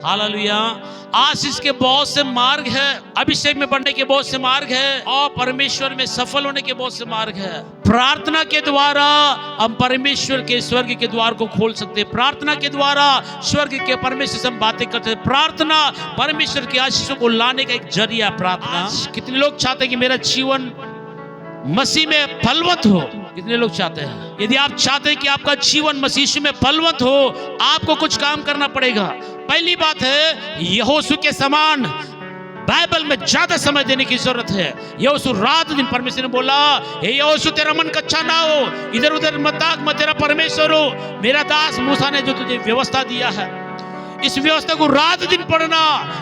Hallelujah. आशीष के बहुत से मार्ग है, अभिषेक में बढ़ने के बहुत से मार्ग है, और परमेश्वर में सफल होने के बहुत से मार्ग है। प्रार्थना के द्वारा हम परमेश्वर के स्वर्ग के द्वार को खोल सकते हैं। प्रार्थना के द्वारा स्वर्ग के परमेश्वर से हम बातें करते हैं। प्रार्थना परमेश्वर के आशीषों को लाने का एक जरिया। प्रार्थना, कितने लोग चाहते हैं कि मेरा जीवन मसीह में फलवत हो? कितने लोग चाहते हैं? यदि आप चाहते हैं कि आपका जीवन मसीह में फलवत हो, आपको कुछ काम करना पड़ेगा। पहली बात है, यहोशू के समान बाइबल में ज्यादा समय देने की जरूरत है। यहोशू रात दिन परमेश्वर ने बोला, हे यहोशू तेरा मन कच्चा ना हो, इधर उधर मत ताक, मैं तेरा परमेश्वर हो। मेरा दास मूसा ने जो तुझे व्यवस्था दिया है, इस व्यवस्था को रात दिन पढ़ना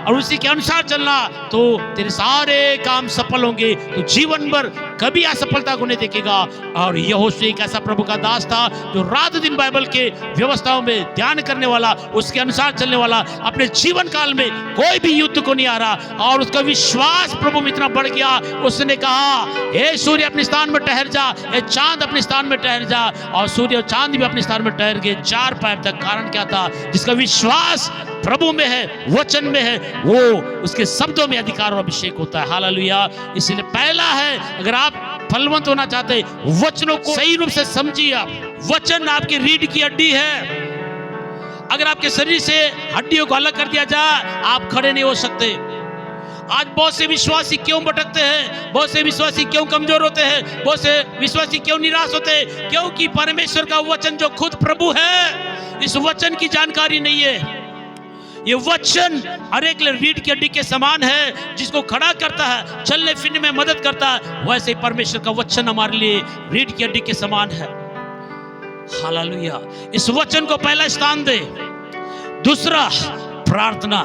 और उसी के अनुसार चलना, तो तेरे सारे काम सफल होंगे। तो जीवन भर कभी असफलता को नहीं देखेगा। और यहोशू एक ऐसा प्रभु का दास था जो रात दिन बाइबल के व्यवस्थाओं में ध्यान करने वाला, उसके अनुसार चलने वाला। अपने जीवन काल में कोई भी युद्ध को नहीं आ रहा, और उसका विश्वास प्रभु में इतना बढ़ गया, उसने कहा, हे सूर्य अपने स्थान में ठहर जा, हे चांद अपने स्थान में ठहर जा। और सूर्य और चांद भी अपने स्थान में ठहर गए 4 पैर तक। कारण क्या था? जिसका विश्वास प्रभु में है, वचन में है, वो उसके शब्दों में अधिकार और अभिषेक होता है। हालेलुया। इसलिए पहला है, अगर आप फलवंत होना चाहते हैं, वचनों को सही रूप से समझिए। आप वचन आपकी रीढ़ की हड्डी है। अगर आपके शरीर से हड्डियों को अलग कर दिया जाए, आप खड़े नहीं हो सकते। आज बहुत से विश्वासी क्यों भटकते हैं? बहुत से विश्वासी क्यों कमजोर होते हैं? बहुत से विश्वासी क्यों निराश होते हैं? क्योंकि परमेश्वर का वचन जो खुद प्रभु है, इस वचन की जानकारी नहीं है। ये वचन हर एक रीढ़ की हड्डी के समान है, जिसको खड़ा करता है, चलने फिरने में मदद करता है। वैसे ही परमेश्वर का वचन हमारे लिए रीढ़ की हड्डी के समान है। हालेलुया। इस वचन को पहला स्थान दे। दूसरा, प्रार्थना।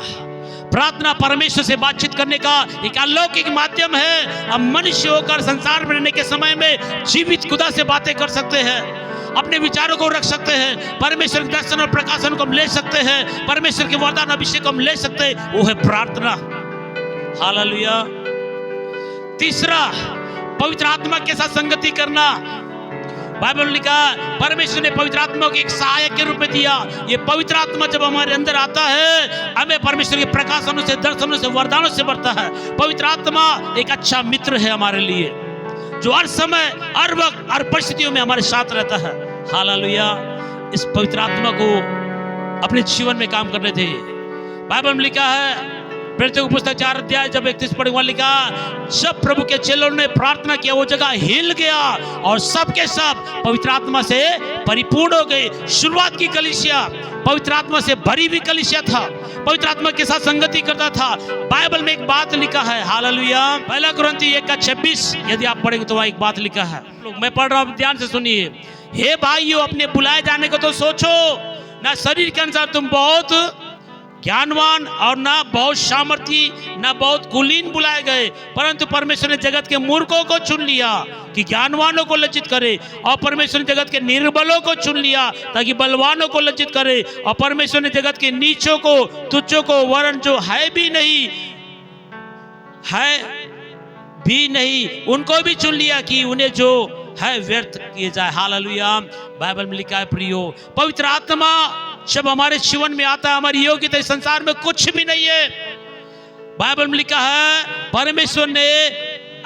प्रार्थना परमेश्वर से बातचीत करने का एक अलौकिक माध्यम है। हम मनुष्य होकर संसार में रहने के समय में जीवित खुदा से बातें कर सकते हैं, अपने विचारों को रख सकते हैं, परमेश्वर के दर्शन और प्रकाशन को हम ले सकते हैं, परमेश्वर के वरदान अभिषेक को हम ले सकते हैं। वो है प्रार्थना। हालेलुया। तीसरा, पवित्र आत्मा के साथ संगति करना। बाइबल में लिखा, परमेश्वर ने पवित्र आत्मा को एक सहायक के रूप में दिया। ये पवित्र आत्मा जब हमारे अंदर आता है, हमें परमेश्वर के प्रकाशनों से, दर्शनों से, वरदानों से भरता है। पवित्र आत्मा एक अच्छा मित्र है हमारे लिए, जो हर समय, हर वक्त, हर परिस्थितियों में हमारे साथ रहता है। हालेलुया। इस पवित्र आत्मा को अपने जीवन में काम करने थे। बाइबल में लिखा है, प्रेरितों की पुस्तक 4 अध्याय जब 31 पढ़े, वहां लिखा, जब प्रभु के चेलों ने प्रार्थना किया, वो जगह हिल गया और सबके सब पवित्र आत्मा से परिपूर्ण हो गए। शुरुआत की कलीसिया पवित्र आत्मा से भरी हुई कलीसिया था, पवित्र आत्मा के साथ संगति करता था। बाइबल में एक बात लिखा है, हालेलुया, 1 कुरिन्थी 1:26, यदि आप पढ़ेंगे तो वहां एक बात लिखा है। मैं पढ़ रहा हूं, ध्यान से सुनिए। हे भाइयों, अपने बुलाए जाने को तो सोचो, ना शरीर के अनुसार तुम बहुत ज्ञानवान और ना बहुत सामर्थी, ना बहुत कुलीन बुलाए गए, परंतु परमेश्वर ने जगत के मूर्खों को चुन लिया कि ज्ञानवानों को लज्जित करे, और परमेश्वर ने जगत के निर्बलों को चुन लिया ताकि बलवानों को लज्जित करे, और परमेश्वर ने जगत के नीचों को, तुच्छों को, वरन जो है भी नहीं उनको भी चुन लिया कि उन्हें जो है व्यर्थ किए जाए। हालेलुया। बाइबल में लिखा है, प्रियो, पवित्र आत्मा जब हमारे जीवन में आता है, हमारी योग्यता इस संसार में कुछ भी नहीं है। बाइबल में लिखा है, परमेश्वर ने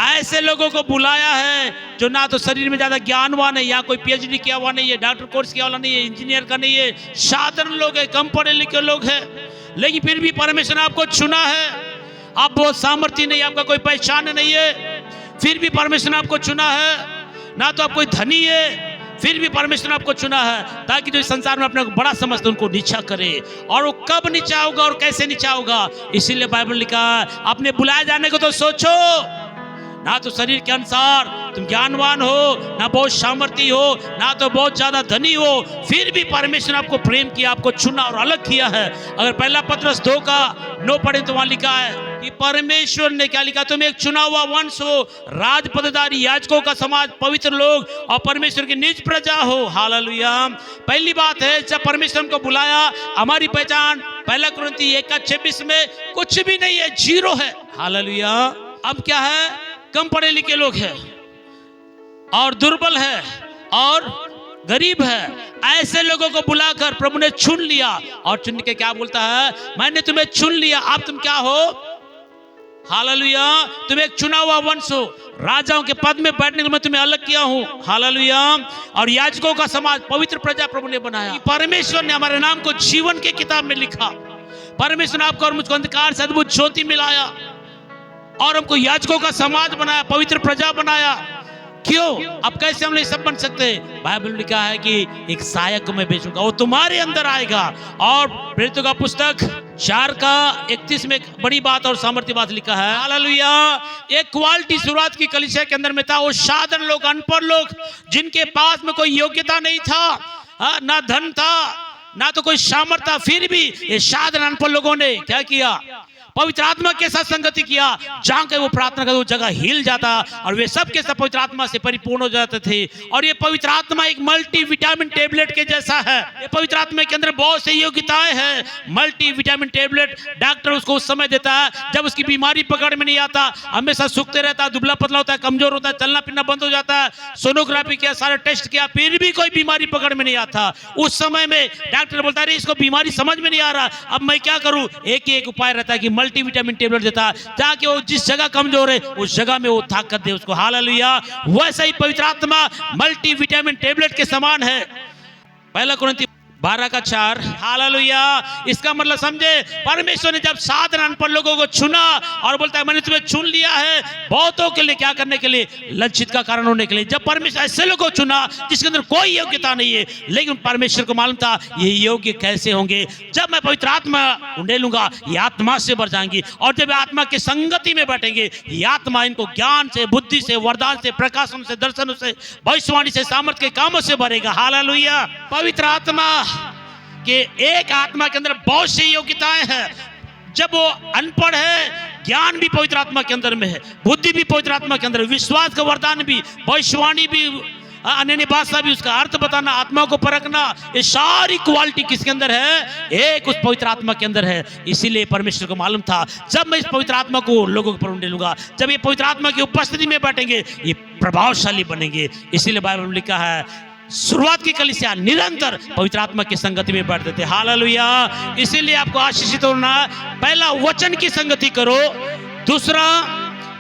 ऐसे लोगों को बुलाया है जो ना तो शरीर में ज्यादा ज्ञानवान है, या कोई पीएचडी किया हुआ नहीं है, डॉक्टर कोर्स किया हुआ नहीं है, इंजीनियर का नहीं है, साधारण लोग है, कम पढ़े लिखे लोग हैं, लेकिन फिर भी परमेश्वर ने आपको चुना है। आप बहुत सामर्थ्य नहीं, आपका कोई पहचान नहीं है, फिर भी परमेश्वर ने आपको चुना है। ना तो आप कोई धनी है, फिर भी परमेश्वर ने आपको चुना है, ताकि जो इस संसार में अपने को बड़ा समझते उनको नीचा करे। और वो कब नीचा होगा और कैसे नीचा होगा? इसीलिए बाइबल लिखा है, अपने बुलाए जाने को तो सोचो, ना तो शरीर के अनुसार तुम ज्ञानवान हो, ना बहुत सामर्थी हो, ना तो बहुत ज्यादा धनी हो, फिर भी परमेश्वर ने आपको प्रेम किया, आपको चुना और अलग किया है। अगर 1 पत्रस 2:9 पढ़े तो वहां लिखा है कि परमेश्वर ने क्या लिखा, तुम एक चुना हुआ वंश हो, राज पदधारी, याजकों का समाज, पवित्र लोग, और परमेश्वर की निज प्रजा हो। हालेलुया। पहली बात है, जब परमेश्वर हमको बुलाया, हमारी पहचान 1 कुरिन्थी 1:26 में कुछ भी नहीं है, 0 है। हालेलुया। अब क्या है? कम पढ़े लिखे लोग हैं, और दुर्बल है, और गरीब है, ऐसे लोगों को बुलाकर प्रभु ने चुन लिया और चुन के क्या बोलता है, मैंने तुम्हें चुन लिया, अब तुम क्या हो, हालेलुया, तुम एक चुना हुआ वंश हो, राजाओं के पद में बैठने के मैं तुम्हें अलग किया हूं, हालेलुया, और याजकों का समाज, पवित्र प्रजा प्रभु ने बनाया। परमेश्वर ने हमारे नाम को जीवन के किताब में लिखा। परमेश्वर ने आपको और मुझको अंधकार से अद्भुत ज्योति मिलाया और हमको याजकों का समाज बनाया, पवित्र प्रजा बनाया। क्यों? अब कैसे हम लोग सब बन सकते हैं? बाइबल में लिखा है कि एक सहायक को मैं भेजूंगा, वो तुम्हारे अंदर आएगा। और प्रेरितों का पुस्तक 4:31 में एक बड़ी बात और सामर्थ्य बात लिखा है, हालेलुया। एक क्वालिटी शुरुआत की कलीसिया के अंदर में था, वो साधारण लोग, अनपढ़ लोग, जिनके पास में कोई योग्यता नहीं था, ना धन था, ना तो कोई सामर्थ्य था, फिर भी ये साधारण अनपढ़ लोगों ने क्या किया, पवित्र आत्मा के साथ संगति किया। जहां के वो प्रार्थना करते वो जगह हिल जाता और वे सब के सब पवित्र आत्मा से परिपूर्ण हो जाते थे। और ये पवित्र आत्मा एक मल्टी विटामिन टेबलेट के जैसा है। ये पवित्र आत्मा के अंदर बहुत सी योग्यताएं हैं। मल्टी विटामिन टेबलेट डॉक्टर उसको उस समय देता है जब उसकी बीमारी पकड़ में नहीं आता, हमेशा सूखते रहता है, दुबला पतला होता है, कमजोर होता है, चलना फिरना बंद हो जाता है, सोनोग्राफी किया, सारे टेस्ट किया, फिर भी कोई बीमारी पकड़ में नहीं आता। उस समय में डॉक्टर बोलता है इसको बीमारी समझ में नहीं आ रहा, अब मैं क्या करूं? एक ही एक उपाय रहता है कि मल्टीविटामिन टेबलेट देता है, ताकि वो जिस जगह कमजोर है उस जगह में वो ताकत दे उसको, हालेलुया। वैसा ही पवित्र आत्मा मल्टीविटामिन टेबलेट के समान है। पहला कुरिन्थी 12:4, हालेलुया। इसका मतलब समझे, परमेश्वर ने जब साधारण अनपढ़ लोगों को चुना और बोलता है मैंने तुम्हें चुन लिया है बहुतों के लिए, क्या करने के लिए? लज्जित का कारण होने के लिए। जब परमेश्वर ऐसे लोगों को चुना जिसके अंदर कोई योग्यता नहीं है, लेकिन परमेश्वर को मालूम था ये योग्य कैसे होंगे। जब मैं पवित्र आत्मा उंडेलूंगा ये आत्मा से भर जाएंगी, और जब आत्मा की संगति में बैठेंगे ये आत्मा इनको ज्ञान से, बुद्धि से, वरदान से, प्रकाशन से, दर्शन से, भविष्यवाणी से, सामर्थ के कामों से भरेगा, हालेलुया। पवित्र आत्मा कि एक आत्मा के अंदर बहुत सी योग्यताएं हैं। जब वो अनपढ़ है, ज्ञान भी पवित्र आत्मा के अंदर में है, बुद्धि भी पवित्र आत्मा के अंदर, विश्वास का वरदान भी, भविष्यवाणी भी, अन्य भाषा भी, उसका अर्थ बताना, आत्मा को परखना, ये सारी क्वालिटी किसके अंदर है? एक उस पवित्र आत्मा के अंदर है। इसीलिए परमेश्वर को मालूम था जब मैं इस पवित्र आत्मा को लोगों के ऊपर लूंगा, जब ये पवित्र आत्मा की उपस्थिति में बैठेंगे ये प्रभावशाली बनेंगे। इसीलिए बाइबल में लिखा है शुरुआत की कलीसिया निरंतर पवित्र आत्मा की संगति में बैठते थे, हालेलुया। इसीलिए आपको आशीषित होना, पहला वचन की संगति करो, दूसरा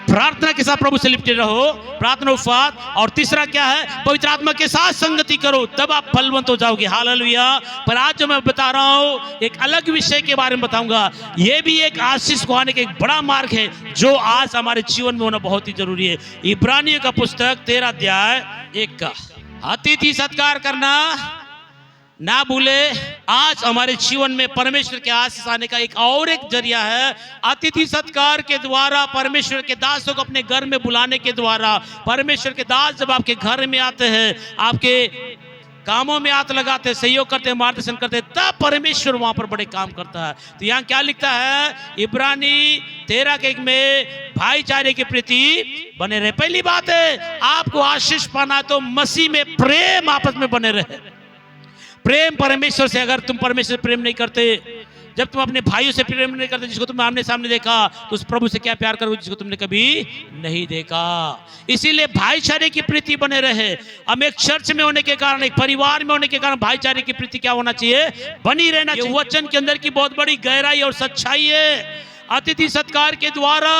प्रार्थना के साथ प्रभु से लिपटे रहो, प्रार्थना उपवास, और तीसरा क्या है? पवित्र आत्मा के साथ संगति करो, तब आप फलवंत हो जाओगे, हालेलुया। पर आज जो मैं बता रहा हूं एक अलग विषय के बारे में बताऊंगा। यह भी एक आशीष को आने का एक बड़ा मार्ग है जो आज हमारे जीवन में होना बहुत ही जरूरी है। इब्रानियों का पुस्तक 13:1 का, अतिथि सत्कार करना ना भूले। आज हमारे जीवन में परमेश्वर के आशीष आने का एक और एक जरिया है, अतिथि सत्कार के द्वारा, परमेश्वर के दासों को अपने घर में बुलाने के द्वारा। परमेश्वर के दास जब आपके घर में आते हैं, आपके कामों में हाथ लगाते, सहयोग करते, मार्गदर्शन करते, तब परमेश्वर वहां पर बड़े काम करता है। तो यहाँ क्या लिखता है इब्रानी 13:1 में, भाईचारे के प्रति बने रहे। पहली बात है आपको आशीष पाना तो मसीह में प्रेम आपस में बने रहे। प्रेम परमेश्वर से, अगर तुम परमेश्वर से प्रेम नहीं करते, जब तुम अपने भाइयों से प्रेम नहीं करते जिसको तुमने आमने सामने देखा, तो उस प्रभु से क्या प्यार करोगे जिसको तुमने कभी नहीं देखा। इसीलिए भाईचारे की प्रीति बने रहे। हम एक चर्च में होने के कारण, एक परिवार में होने के कारण भाईचारे की प्रीति क्या होना चाहिए? बनी रहना चाहिए। वचन के अंदर की बहुत बड़ी गहराई और सच्चाई है। अतिथि सत्कार के द्वारा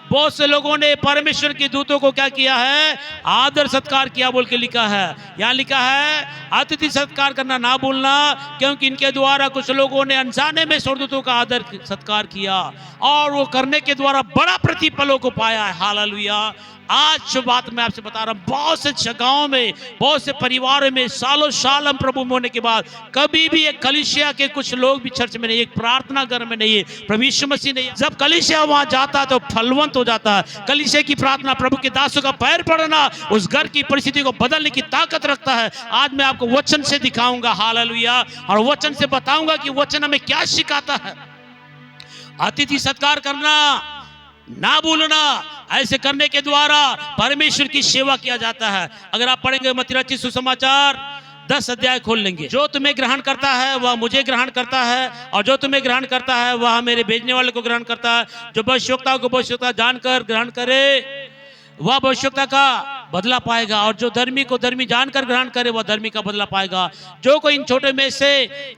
बहुत से लोगों ने परमेश्वर के दूतों को क्या किया है? आदर सत्कार किया बोल के लिखा है। यहाँ लिखा है अतिथि सत्कार करना ना भूलना, क्योंकि इनके द्वारा कुछ लोगों ने अनजाने में स्वर्गदूतों का आदर सत्कार किया और वो करने के द्वारा बड़ा प्रतिफलों को पाया है, हालेलुया। आज जो बात मैं आपसे बता रहा हूं, बहुत से जगहों में, बहुत से परिवारों में सालों साल हम प्रभु में होने के बाद कभी भी एक कलीसिया के कुछ लोग भी चर्च में नहीं, एक प्रार्थना घर में नहीं है, प्रभु यीशु मसीह नहीं। जब कलीसिया वहां जाता है तो फलवंत हो जाता है। कलीसिया की प्रार्थना, प्रभु के दासों का पैर पड़ना उस घर की परिस्थिति को बदलने की ताकत रखता है। आज मैं आपको वचन से दिखाऊंगा, हालेलुया, और वचन से बताऊंगा कि वचन हमें क्या सिखाता है। अतिथि सत्कार करना ना भूलना, ऐसे करने के द्वारा परमेश्वर की सेवा किया जाता है। अगर आप पढ़ेंगे मत्ती रचित सुसमाचार 10 अध्याय खोल लेंगे, जो तुम्हें ग्रहण करता है वह मुझे ग्रहण करता है, और जो तुम्हें ग्रहण करता है वह मेरे भेजने वाले को ग्रहण करता है। जो भविष्यवक्ताओं को भविष्यवक्ता जानकर ग्रहण करे वह भविष्यवक्ता का बदला पाएगा, और जो धर्मी को धर्मी जानकर ग्रहण करे वह धर्मी का बदला पाएगा। जो कोई इन छोटे में से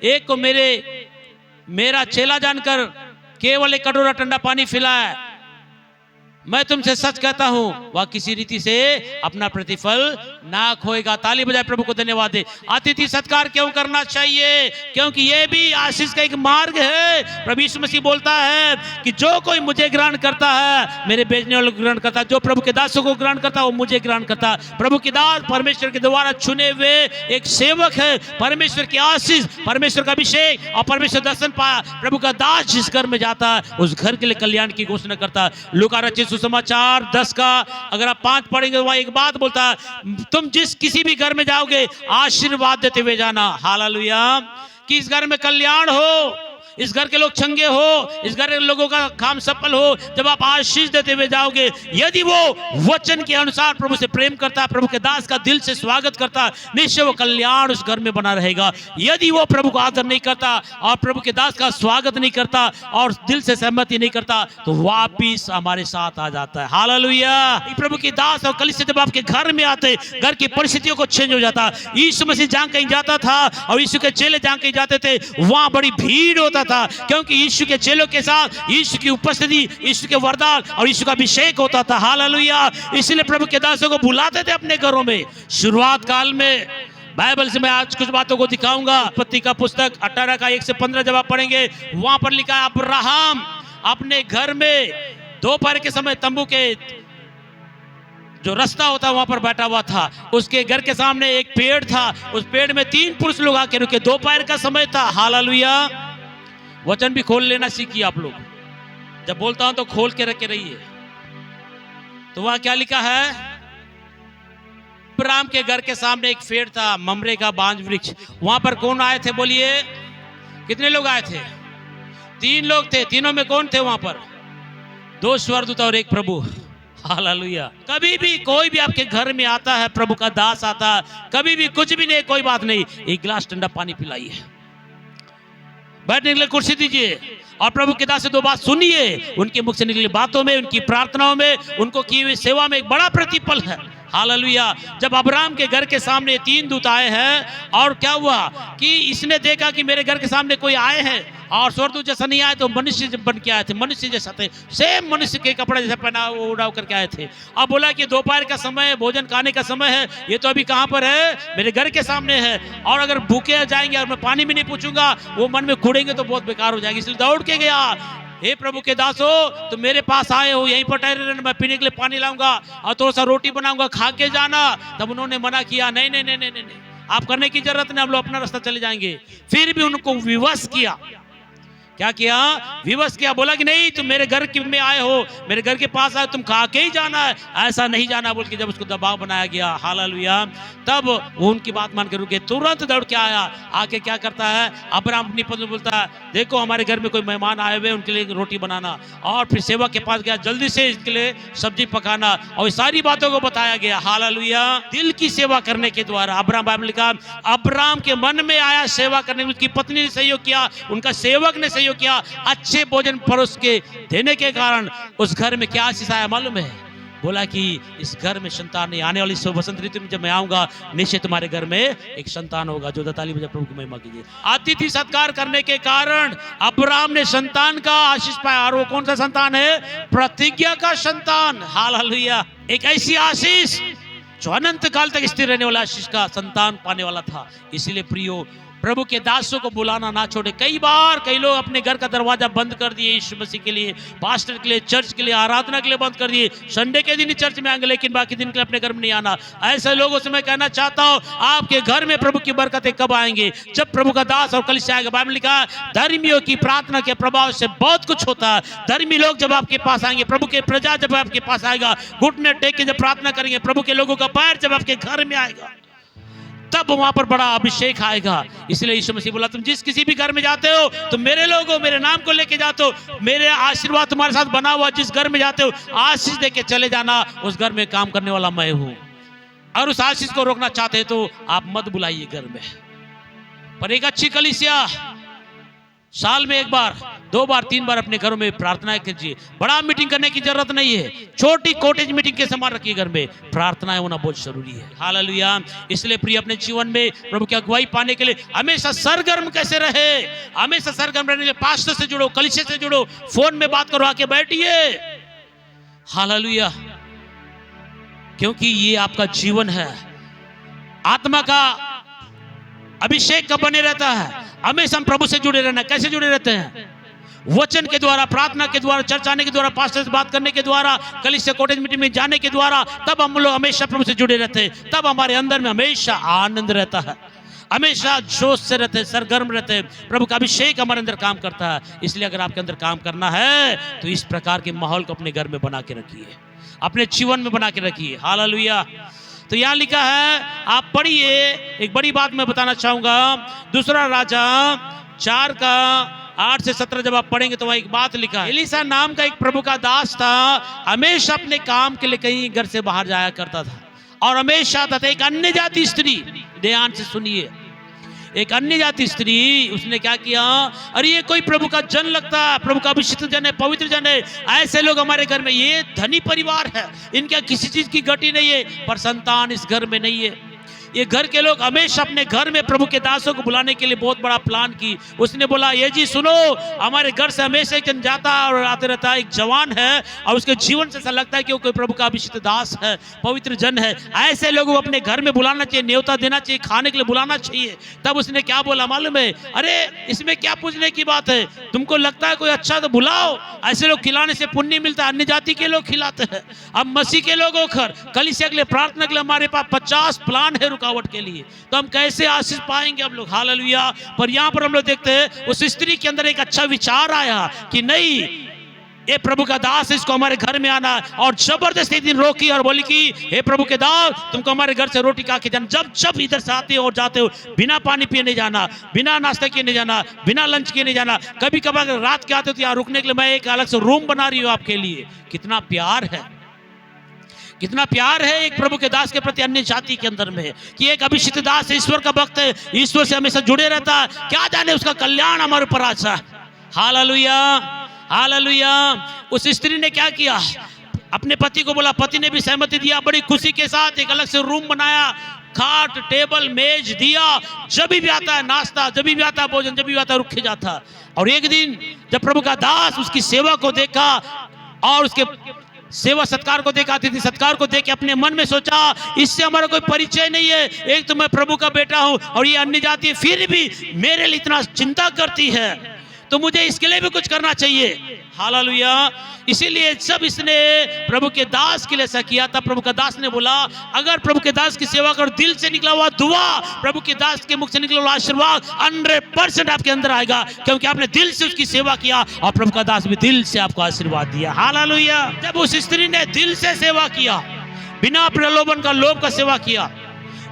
एक को मेरा चेला जानकर केवल एक कटोरा ठंडा पानी पिलाए, मैं तुमसे सच कहता हूं वह किसी रीति से अपना प्रतिफल ना खोएगा। ताली बजाए प्रभु को धन्यवाद दे। अतिथि सत्कार क्यों करना चाहिए? क्योंकि यह भी आशीष का एक मार्ग है। प्रभु यीशु मसीह बोलता है कि जो कोई मुझे ग्रहण करता है मेरे भेजने वालों को ग्रहण करता है, जो प्रभु के दासों को ग्रहण करता है वो मुझे ग्रहण करता है। प्रभु के दास परमेश्वर के द्वारा चुने हुए एक सेवक है। परमेश्वर की आशीष, परमेश्वर का अभिषेक और परमेश्वर दर्शन पाया। प्रभु का दास जिस घर में जाता है उस घर के लिए कल्याण की घोषणा करता है। लूका रचित सुसमाचार 10 का अगर आप 5 पढ़ेंगे वहां एक बात बोलता है, तुम जिस किसी भी घर में जाओगे आशीर्वाद देते हुए जाना। हालेलुया। कि इस घर में कल्याण हो, इस घर के लोग चंगे हो, इस घर के लोगों का काम सफल हो। जब आप आशीष देते हुए जाओगे, यदि वो वचन के अनुसार प्रभु से प्रेम करता है, प्रभु के दास का दिल से स्वागत करता है, निश्चय वो कल्याण उस घर में बना रहेगा। यदि वो प्रभु को आदर नहीं करता और प्रभु के दास का स्वागत नहीं करता और दिल से सहमति नहीं करता तो वापिस हमारे साथ आ जाता है। हालेलुया। प्रभु के दास और कलीसिया जब आपके घर में आते, घर की परिस्थितियों को चेंज हो जाता। यीशु मसीह जहां कहीं जाता था और यीशु के चेले जहां कहीं जाते थे वहां बड़ी भीड़ होता था, क्योंकि यीशु के चेलों के साथ यीशु की उपस्थिति, यीशु के वरदान और यीशु का अभिषेक होता था। हालेलुया। इसलिए प्रभु के दासों को बुलाते थे अपने घरों में। शुरुआत काल में बाइबल से मैं आज कुछ बातों को दिखाऊंगा। उत्पत्ति का पुस्तक 18 का 1 से 15 जब आप पढ़ेंगे वहां पर लिखा है, अब्राहम अपने घर में दोपहर के समय तंबू के जो रास्ता होता वहां पर बैठा हुआ था। उसके घर के सामने एक पेड़ था, उस पेड़ में 3 पुरुष लोग आके रुके। दोपहर का समय था। हालेलुया। वचन भी खोल लेना सीखिए आप लोग। जब बोलता हूं तो खोल के रखे रहिए। तो वहां क्या लिखा है? अब्राहम के घर के सामने एक पेड़ था, ममरे का बांज वृक्ष। वहां पर कौन आए थे बोलिए? कितने लोग आए थे? 3 लोग थे। तीनों में कौन थे वहां पर? 2 स्वर्गदूत और एक प्रभु। हालेलुया। कभी भी कोई भी आपके घर में आता है, प्रभु का दास आता है, कभी भी कुछ भी नहीं, कोई बात नहीं, एक गिलास ठंडा पानी पिलाइए, बैठने के लिए कुर्सी दीजिए और प्रभु के दास से 2 बात सुनिए। उनके मुख से निकली बातों में, उनकी प्रार्थनाओं में, उनको की हुई सेवा में एक बड़ा प्रतिफल है। हालेलुया। जब अब्राहम के घर के सामने 3 दूत आए हैं और क्या हुआ कि इसने देखा कि मेरे घर के सामने कोई आए हैं और स्वर्गदूत जैसा नहीं आए तो मनुष्य बन के आए थे, मनुष्य जैसा थे, सेम मनुष्य के कपड़े जैसे पहना उड़ाव करके आए थे। अब बोला कि दोपहर का समय है, भोजन खाने का समय है, ये तो अभी कहां पर है? मेरे घर के सामने है। और अगर भूखे जाएंगे और मैं पानी भी नहीं पूछूंगा, वो मन में कूड़ेंगे तो बहुत बेकार हो जाएंगे। इसलिए दौड़ के गया, हे प्रभु के दासो तो मेरे पास आए हो, यहीं पर ठहरे रहना, मैं पीने के लिए पानी लाऊंगा और थोड़ा सा रोटी बनाऊंगा, खा के जाना। तब उन्होंने मना किया, नहीं नहीं नहीं नहीं नहीं, आप करने की जरूरत नहीं, हम लोग अपना रास्ता चले जाएंगे। फिर भी उनको विवश किया। क्या किया? विवश किया। बोला कि नहीं, तुम मेरे घर में आए हो, मेरे घर के पास आए, तुम खा के ही जाना है, ऐसा नहीं जाना बोल के जब उसको दबाव बनाया गया। हालेलुया। तब वो उनकी बात मान के रुके, तुरंत दौड़ के आया। आके क्या करता है? अब्राहम अपनी पत्नी बोलता है, देखो हमारे घर में कोई मेहमान आए हुए, उनके लिए रोटी बनाना। और फिर सेवक के पास गया, जल्दी से इसके लिए सब्जी पकाना, और सारी बातों को बताया गया। हालेलुया। दिल की सेवा करने के द्वारा अब्राहम, बाइबल लिखा, अब्राहम के मन में आया सेवा करने, उसकी पत्नी ने सहयोग किया, उनका सेवक ने किया, अच्छे भोजन परोस के देने के कारण उस घर में क्या आशीष आया मालूम है? बोला कि इस घर में संतान नहीं, आने वाली वसंत ऋतु में जब मैं आऊंगा निश्चय तुम्हारे घर में एक संतान होगा। जो ताली बजा प्रभु की महिमा कीजिए। अतिथि सत्कार करने के कारण अब्राहम ने संतान का आशीष पाया। और वो कौन सा संतान है? प्रतिज्ञा का संतान। हालेलुया। एक ऐसी आशीष जो अनंत काल तक स्थिर रहने वाला आशीष का संतान पाने वाला था। इसीलिए प्रियो, प्रभु के दासों को बुलाना ना छोड़े। कई बार कई लोग अपने घर का दरवाजा बंद कर दिए यीशु मसीह के लिए, पास्टर के लिए, चर्च के लिए, आराधना के लिए बंद कर दिए। संडे के दिन ही चर्च में आएंगे लेकिन बाकी दिन के लिए अपने घर में नहीं आना। ऐसे लोगों से मैं कहना चाहता हूं, आपके घर में प्रभु की बरकतें कब आएंगे? जब प्रभु का दास और कलीसिया आएगा। बाइबल लिखा है, धर्मियों की प्रार्थना के प्रभाव से बहुत कुछ होता है। धर्मी लोग जब आपके पास आएंगे, प्रभु के प्रजा जब आपके पास आएगा, घुटने टेक के जब प्रार्थना करेंगे, प्रभु के लोगों का पैर जब आपके घर में आएगा, तब वहां पर बड़ा अभिषेक आएगा। इसलिए यीशु मसीह बोला, तुम जिस किसी भी घर में जाते हो, तुम मेरे लोग हो, मेरे नाम को लेके जाते हो, मेरे आशीर्वाद तुम्हारे साथ बना हुआ। जिस घर में जाते हो आशीष देके चले जाना, उस घर में काम करने वाला मैं हूं। और उस आशीष को रोकना चाहते तो आप मत बुलाइए घर में। पर एक अच्छी कलीसिया साल में एक बार 2 बार 3 बार अपने घरों में प्रार्थना कीजिए। बड़ा मीटिंग करने की जरूरत नहीं है, छोटी कॉटेज मीटिंग के समान रखिए। घर में प्रार्थनाएं होना बहुत जरूरी है। हालेलुया। इसलिए प्रिय, अपने जीवन में प्रभु की अगुवाई पाने के लिए हमेशा सरगर्म कैसे रहे, हमेशा सरगर्म रहने के लिए पास्टर से जुड़ो, कलीसिया से जुड़ो, फोन में बात करो, आके बैठिए। हालेलुया। क्योंकि ये आपका जीवन है, आत्मा का अभिषेक का बने रहता है। हमेशा हम प्रभु से जुड़े रहना। कैसे जुड़े रहते हैं? वचन के द्वारा, प्रार्थना के द्वारा, चर्च आने के द्वारा, पास्टर से बात करने के द्वारा, कलीसिया कॉटेज मीटिंग में जाने के द्वारा, तब हम लोग हमेशा प्रभु से जुड़े रहते हैं। तब हमारे अंदर में हमेशा आनंद रहता है, हमेशा जोश से रहते हैं, सरगर्म रहते हैं। प्रभु का अभिषेक हमारे अंदर काम करता है। इसलिए अगर आपके अंदर काम करना है तो इस प्रकार के माहौल को अपने घर में बना के रखिए, अपने जीवन में बना के रखिए। हालेलुया। तो यहाँ लिखा है, आप पढ़िए। एक बड़ी बात मैं बताना चाहूंगा, दूसरा राजा 4 का 8 से 17 जब आप पढ़ेंगे तो वहाँ एक बात लिखा है। एलीशा नाम का एक प्रभु का दास था, हमेशा अपने काम के लिए कहीं घर से बाहर जाया करता था और हमेशा आता था। एक अन्य जाति स्त्री, ध्यान से सुनिए, एक अन्य जाति स्त्री, उसने क्या किया, अरे ये कोई प्रभु का जन लगता है, प्रभु का अभिषिक्त जन है, पवित्र जन है, ऐसे लोग हमारे घर में, ये धनी परिवार है, इनका किसी चीज की गति नहीं है, पर संतान इस घर में नहीं है। ये घर के लोग हमेशा अपने घर में प्रभु के दासों को बुलाने के लिए बहुत बड़ा प्लान की। उसने बोला, ये जी सुनो, हमारे घर से हमेशा एक जन जाता और आते रहता है, एक जवान है और उसके जीवन से ऐसा लगता है कि वो कोई प्रभु का अभिषिक्त दास है, पवित्र जन है। ऐसे लोगों को अपने घर में बुलाना चाहिए, न्योता देना चाहिए, खाने के लिए बुलाना चाहिए। तब उसने क्या बोला मालूम है? अरे इसमें क्या पूछने की बात है, तुमको लगता है कोई अच्छा तो बुलाओ, ऐसे लोग खिलाने से पुण्य मिलता है, अन्य जाति के लोग खिलाते हैं। अब मसीह के लोग होकर कलीसिया के लिए, प्रार्थना के लिए हमारे पास 50 प्लान है रुकावट के लिए, तो हम कैसे आशीष पाएंगे हम लोग? हालेलुया। पर यहाँ पर हम लोग देखते हैं उस स्त्री के अंदर एक अच्छा विचार आया कि नहीं, ये प्रभु का दास है, इसको हमारे घर में आना, और जबरदस्ती दिन रोकी और बोली कि हे प्रभु के दास, तुमको हमारे घर से रोटी खा के जाना। जब जब इधर से आते हो और जाते हो, बिना पानी पिए नहीं जाना, बिना नाश्ता किए नहीं जाना, बिना लंच किए नहीं जाना। कभी कभार अगर रात के आते हो तो यहाँ रुकने के लिए मैं एक अलग से रूम बना रही हूँ आपके लिए। कितना प्यार है, कितना प्यार है एक प्रभु के दास के प्रति अन्य जाति के अंदर में, कि एक अभिषिक्त दास है, ईश्वर का भक्त है, ईश्वर से हमेशा जुड़े रहता है, क्या जाने उसका कल्याण हमारे ऊपर अच्छा है। Hallelujah, hallelujah. उस स्त्री ने क्या किया, अपने पति को बोला, पति ने भी सहमति दिया, बड़ी खुशी के साथ एक अलग से रूम बनाया, खाट टेबल मेज दिया, जब भी आता है नाश्ता, जब भी आता है भोजन, जब भी आता है रुक के जाता। और एक दिन जब प्रभु का दास उसकी सेवा को देखा और उसके सेवा सत्कार को देखा, अतिथि सत्कार को देख के अपने मन में सोचा, इससे हमारा कोई परिचय नहीं है, एक तो मैं प्रभु का बेटा हूं और ये अन्य जाति फिर भी मेरे लिए इतना चिंता करती है, तो मुझे इसके लिए भी कुछ करना चाहिए। हालेलुया। इसीलिए जब इसने प्रभु के दास के लिए ऐसा किया था, प्रभु का दास ने बोला, अगर प्रभु के दास की सेवा कर, दिल से निकला हुआ दुआ, प्रभु के दास के मुख से निकला हुआ आशीर्वाद 100% आपके अंदर आएगा, क्योंकि आपने दिल से उसकी सेवा किया और प्रभु का दास भी दिल से आपको आशीर्वाद दिया। हालेलुया। जब उस स्त्री ने दिल से सेवा किया, बिना प्रलोभन का, लोभ का सेवा किया,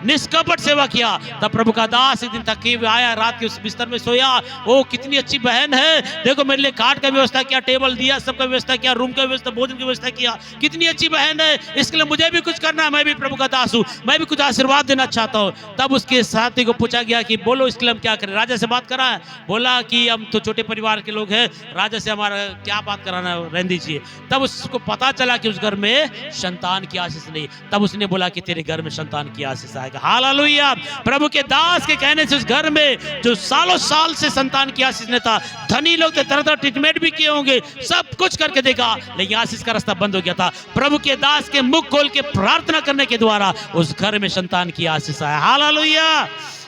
निष्कपट सेवा किया, तब प्रभु का दास एक दिन थके हुए आया, रात के उस बिस्तर में सोया। ओ कितनी अच्छी बहन है, देखो मेरे लिए खाट का व्यवस्था किया, टेबल दिया, सबका व्यवस्था किया, रूम का व्यवस्था, भोजन की व्यवस्था किया, कितनी अच्छी बहन है, इसके लिए मुझे भी कुछ करना है, मैं भी प्रभु का दास हूँ, मैं भी कुछ आशीर्वाद देना चाहता हूँ। तब उसके साथी को पूछा गया कि बोलो इसके लिए हम क्या करें। राजा से बात करा है, बोला कि हम तो छोटे परिवार के लोग हैं, राजा से हमारा क्या बात कराना है, रहने दीजिए। तब उसको पता चला कि उस घर में संतान की आशीष नहीं, तब उसने बोला कि तेरे घर में संतान की आशीष आएगा। हालेलुया। प्रभु के दास के कहने से उस घर में जो सालों साल से संतान की आशीष नहीं था, धनी लोग थे, तरह तरह ट्रीटमेंट भी किए होंगे, सब कुछ करके देखा, लेकिन आशीष का रास्ता बंद हो गया था। प्रभु के दास के मुख खोल के प्रार्थना करने के द्वारा उस घर में संतान की आशीष आया। Hallelujah,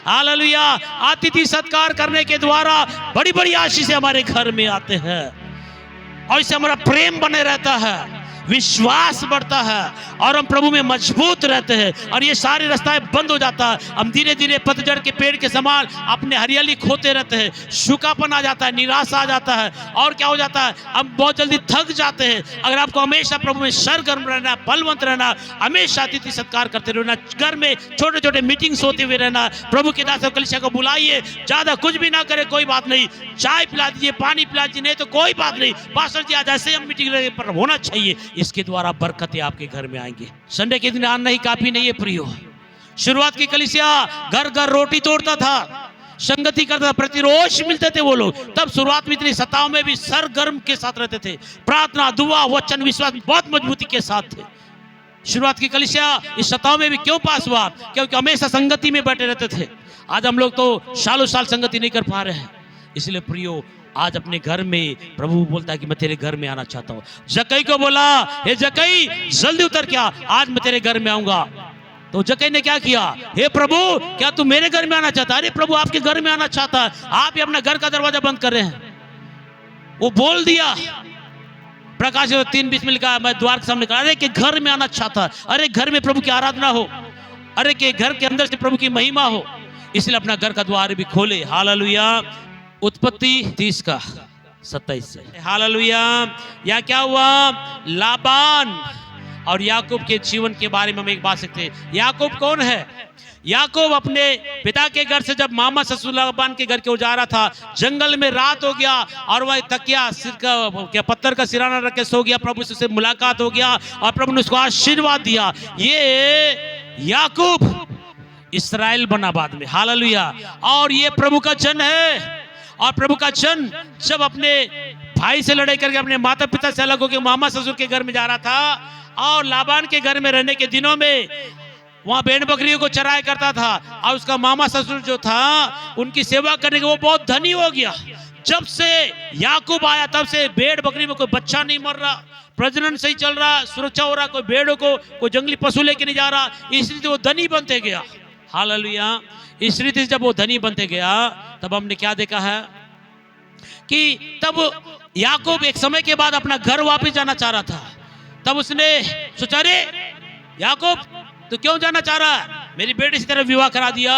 hallelujah. अतिथि सत्कार करने के द्वारा बड़ी बड़ी आशीष हमारे घर में आते हैं और इससे हमारा प्रेम बने रहता है, विश्वास बढ़ता है और हम प्रभु में मजबूत रहते हैं और ये सारे रास्ते बंद हो जाता है। हम धीरे धीरे पतझड़ के पेड़ के समान अपने हरियाली खोते रहते हैं, सूखापन आ जाता है, निराशा आ जाता है और क्या हो जाता है, हम बहुत जल्दी थक जाते हैं। अगर आपको हमेशा प्रभु में सरगर्म रहना, बलवंत रहना, हमेशा अतिथि सत्कार करते रहना, घर में छोटे छोटे मीटिंग्स होते हुए रहना, प्रभु के दास कलीसिया को बुलाइए, ज्यादा कुछ भी ना करे कोई बात नहीं, चाय पिला दीजिए, पानी पिला दीजिए, नहीं तो कोई बात नहीं, पास्टर जी आज ऐसे हम मीटिंग पर होना चाहिए, इसके द्वारा बरकतें आपके घर में आएंगे। संडे के दिन आना ही काफी नहीं है प्रियो। शुरुआत की कलीसिया घर घर रोटी तोड़ता था, संगति करता था, प्रतिरोष मिलते थे वो लोग। तब शुरुआत में इतनी सताओं में भी सरगर्म के साथ रहते थे, प्रार्थना, दुआ, वचन, विश्वास बहुत मजबूती के साथ थे। शुरुआत की कलीसिया इस सताओं में भी क्यों पास हुआ? क्योंकि हमेशा संगति में बैठे रहते थे। आज हम लोग तो सालों साल संगति नहीं कर पा रहे हैं। इसलिए प्रियो, आज अपने घर में प्रभु बोलता है कि मैं तेरे घर में आना चाहता हूँ। जक्कई को बोला, हे जक्कई जल्दी उतर के आ, आज मैं तेरे घर में आऊंगा। तो जक्कई ने क्या किया? हे प्रभु, क्या तू मेरे घर में आना चाहता है? अरे प्रभु, आपके घर में आना चाहता है, आप ही अपना घर का दरवाजा बंद कर रहे हैं। वो बोल दिया। प्रकाश 3:20 में लिखा, मैं द्वार के सामने, अरे के घर में आना चाहता है, अरे घर में प्रभु की आराधना हो, अरे के घर के अंदर से प्रभु की महिमा हो, इसलिए अपना घर का द्वार भी खोले। हालेलुया। उत्पत्ति 30:27 से। हालेलुया। या क्या हुआ? लाबान और याकूब के जीवन के बारे में हम एक बात सीखते हैं। याकूब कौन है? याकूब अपने पिता के घर से जब मामा ससुर लाबान के घर के वो जा रहा था, जंगल में रात हो गया और वह तकिया सिर का पत्थर का सिराना रख के सो गया। प्रभु से मुलाकात हो गया और प्रभु ने उसको आशीर्वाद दिया। ये याकूब इस्राएल बना बाद में। हालेलुया। और ये प्रभु का जन है। और प्रभु का जन जब अपने भाई से लड़ाई करके अपने माता पिता से अलग होकर मामा ससुर के घर में जा रहा था, और लाबान के घर में रहने के दिनों में वहां भेड़ बकरियों को चराया करता था, और उसका मामा ससुर जो था उनकी सेवा करने के वो बहुत धनी हो गया। जब से याकूब आया तब से भेड़ बकरी में कोई बच्चा नहीं मर रहा, प्रजनन सही चल रहा, सुरक्षा हो रहा, कोई भेड़ों को कोई जंगली पशु लेके नहीं जा रहा। इसलिए वो धनी बनते गया। हालेलुया। इस रीति से जब वो धनी बनते गया, तब हमने क्या देखा है कि तब याकूब एक समय के बाद अपना घर वापस जाना चाह रहा था। तब उसने सोचा, रे याकूब, तो क्यों जाना चाह रहा है? मेरी बेटी से तेरा विवाह करा दिया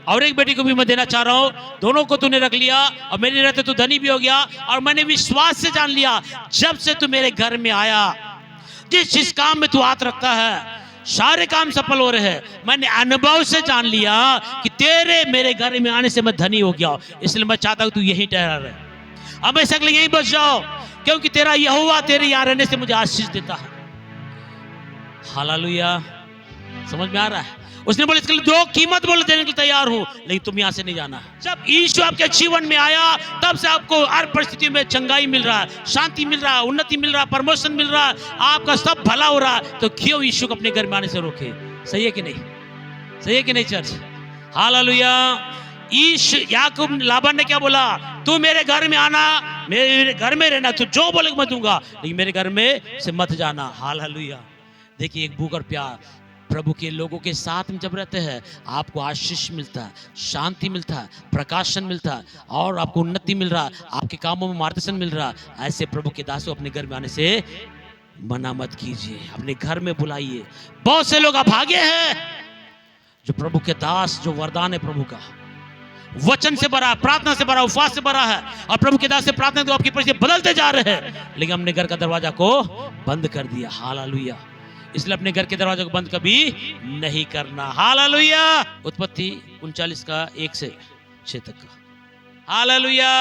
और एक बेटी को भी मैं देना चाह रहा हूं, दोनों को तूने रख लिया और मेरे रहते तू धनी भी हो गया। और मैंने विश्वास से जान लिया, जब से तू मेरे घर में आया, जिस काम में तू हाथ रखता है सारे काम सफल हो रहे हैं। मैंने अनुभव से जान लिया कि तेरे मेरे घर में आने से मैं धनी हो गया, इसलिए मैं चाहता हूं तू यहीं ठहरा रहे, हमेशा के लिए यहीं बस जाओ, क्योंकि तेरा यहोवा तेरे यहाँ रहने से मुझे आशीष देता है। हालेलुया। समझ में आ रहा है? उसने बोला, इसके लिए जो कीमत बोले देने के लिए तैयार हूं, लेकिन तुम यहां से नहीं जाना। जब यीशु आपके जीवन में आया, तब से आपको हर परिस्थिति में चंगाई मिल रहा है, शांति मिल रहा है, उन्नति मिल रहा है, प्रमोशन मिल रहा है, आपका सब भला हो रहा है। तो क्यों यीशु को अपने घर में आने से रोके? सही है कि नहीं? सही है कि नहीं चर्च? हालेलुया। याकूब लाबान ने क्या बोला? तू मेरे घर में आना, मेरे घर में रहना, तू जो बोले मैं दूंगा, लेकिन मेरे घर में से मत जाना। हालेलुया। देखिए, एक भूख और प्यार प्रभु के लोगों के साथ में जब रहते हैं, आपको आशीष मिलता है, शांति मिलता है, प्रकाशन मिलता है, और आपको उन्नति मिल रहा है, आपके कामों में मार्गदर्शन मिल रहा है। ऐसे प्रभु के दासों अपने घर में आने से मना मत कीजिए, अपने घर में बुलाइए। बहुत से लोग अभागे हैं जो प्रभु के दास, जो वरदान है प्रभु का, वचन से भरा, प्रार्थना से भरा, उपवास से भरा है, और प्रभु के दास से प्रार्थना तो आपकी परिस्थिति बदलते जा रहे हैं, लेकिन हमने घर का दरवाजा को बंद कर दिया। हालेलुया। इसलिए अपने घर के दरवाजे को बंद कभी नहीं करना। हालेलुया। उत्पत्ति 39:1 से 6 तक का। हालेलुया।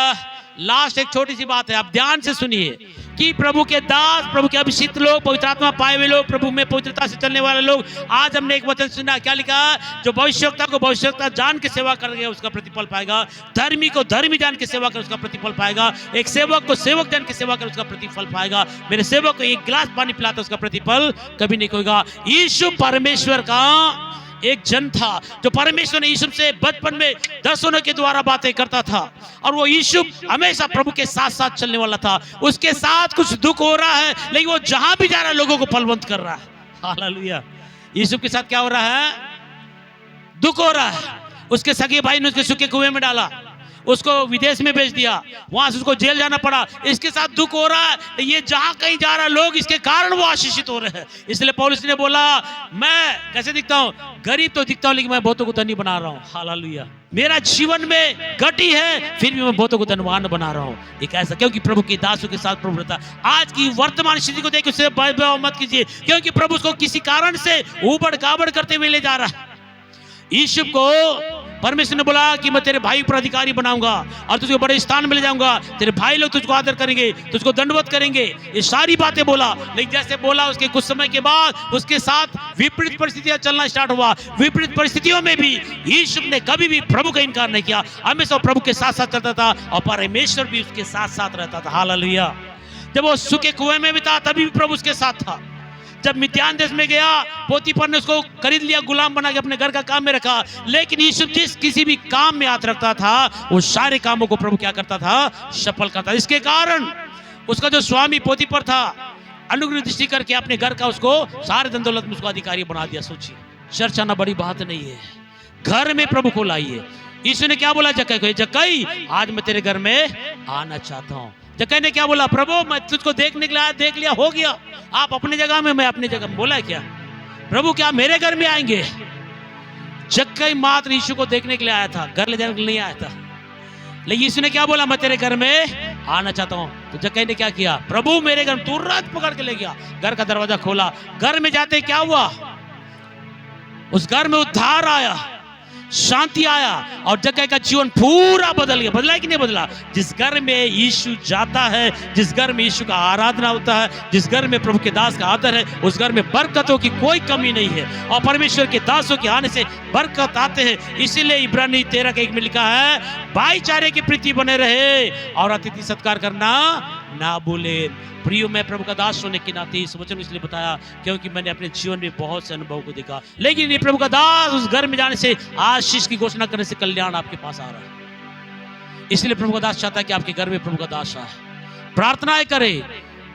लास्ट एक छोटी सी बात है, आप ध्यान से सुनिए कि प्रभु के दास, प्रभु के अभिषिक्त लोग, पवित्र आत्मा पाए हुए लोग, प्रभु में पवित्रता से चलने वाले लोग, आज हमने एक वचन सुना, क्या लिखा? जो भविष्यवक्ता को भविष्यवक्ता जान के सेवा करेगा उसका प्रतिफल पाएगा, धर्मी को धर्मी जान के सेवा कर उसका प्रतिफल पाएगा, एक सेवक को सेवक जान के सेवा कर उसका प्रतिफल पाएगा, मेरे सेवक को एक गिलास पानी पिलाता उसका प्रतिफल कभी नहीं होगा। यीशु परमेश्वर का एक जन था जो परमेश्वर ने यीशु से बचपन में दर्शनों के द्वारा बातें करता था, और वो यीशु हमेशा प्रभु के साथ साथ चलने वाला था। उसके साथ कुछ दुख हो रहा है, लेकिन वो जहां भी जा रहा है लोगों को फलवंत कर रहा है। हालेलुया। यीशु के साथ क्या हो रहा है? दुख हो रहा है। उसके सगे भाई ने उसके सूखे कुएं में डाला, उसको विदेश में भेज दिया, वहां से उसको जेल जाना पड़ा। इसके साथ दुख हो रहा है, ये जहां कहीं जा रहा है लोग इसके कारण वो आशीषित हो रहे हैं। इसलिए पौलुस ने बोला, मैं कैसे दिखता हूं? गरीब तो दिखता हूं, लेकिन मैं बहुतों को धनी बना रहा हूं। हालेलुया। मेरा जीवन में घटी है, फिर भी मैं बहुतों को धनवान बना रहा हूं। एक ऐसा, क्योंकि प्रभु के दासों के साथ प्रभु रहता। आज की वर्तमान स्थिति को देख उससे भय मत कीजिए, क्योंकि प्रभु उसको किसी कारण से ऊबड़ खाबड़ करते हुए ले जा रहा है। यीशु को परमेश्वर ने बोला कि मैं तेरे भाई पर अधिकारी बनाऊंगा और तुझको बड़े स्थान में ले जाऊंगा, तेरे भाई लोग तुझको आदर करेंगे, तुझको दंडवत करेंगे, ये सारी बातें बोला। लेकिन जैसे बोला उसके कुछ समय के बाद उसके साथ विपरीत परिस्थितियां चलना स्टार्ट हुआ। विपरीत परिस्थितियों में भी यीशु ने कभी भी प्रभु का इनकार नहीं किया, हमेशा प्रभु के साथ साथ चलता था और परमेश्वर भी उसके साथ साथ रहता था। हालेलुया। जब वो सूखे कुएं में भी था तभी भी प्रभु उसके साथ था। जब मिद्यान देश में गया, पोतीफर ने उसको खरीद लिया, गुलाम बना के अपने घर का काम में रखा, लेकिन यीशु जिस किसी भी काम में हाथ रखता था वो सारे कामों को प्रभु क्या करता था, सफल करता। इसके कारण उसका जो स्वामी पोतीफर था, अनुग्रह दृष्टि करके अपने घर का उसको सारे धन दौलत में उसको अधिकारी बना दिया। सोचिए, चर्च आना बड़ी बात नहीं है, घर में प्रभु को लाइए। यीशु ने क्या बोला जक्कई को, जक्कई आज मैं तेरे घर में आना चाहता हूं। जक्कई ने क्या बोला, प्रभु मैं तुझको देखने के लिए आया, देख लिया, हो गया, आप अपनी जगह में, मैं अपनी जगह में। बोला है क्या प्रभु, क्या मेरे घर में आएंगे? जक्कई मात्र यीशु को देखने के लिए आया था, घर ले जाने के लिए नहीं आया था। लेकिन यीशु ने क्या बोला, मैं तेरे घर में आना चाहता हूं। तो जक्कई ने क्या किया, प्रभु मेरे घर, तुरंत पकड़ के ले गया, घर का दरवाजा खोला। घर में जाते क्या हुआ, उस घर में उद्धार आया, शांति आया और जक्कई का जीवन पूरा बदल गया। बदला कि नहीं बदला? जिस घर में यीशु जाता है, जिस घर में यीशु का आराधना होता है, जिस घर में प्रभु के दास का आदर है, उस घर में बरकतों की कोई कमी नहीं है और परमेश्वर के दासों के आने से बरकत आते हैं। इसीलिए इब्रानी 13:1 में लिखा है, भाईचारे की प्रीति बने रहे और अतिथि सत्कार करना ना भूले। प्रियो, मैं प्रभु का दास होने के नाते इस वचन इसलिए बताया क्योंकि मैंने अपने जीवन में बहुत से अनुभव को देखा। लेकिन ये प्रभु का दास उस घर में जाने से, आशीष की घोषणा करने से कल्याण आपके पास आ रहा है। इसलिए प्रभु का दास चाहता है कि आपके घर में प्रभु का दास आए, प्रार्थनाएं करे,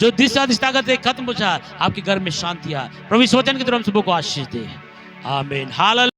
जो ताकत खत्म हो जाए, आपके घर में शांति आए। प्रभु इस वचन की तरफ सबको आशीष दे। आमीन। हालेलुया।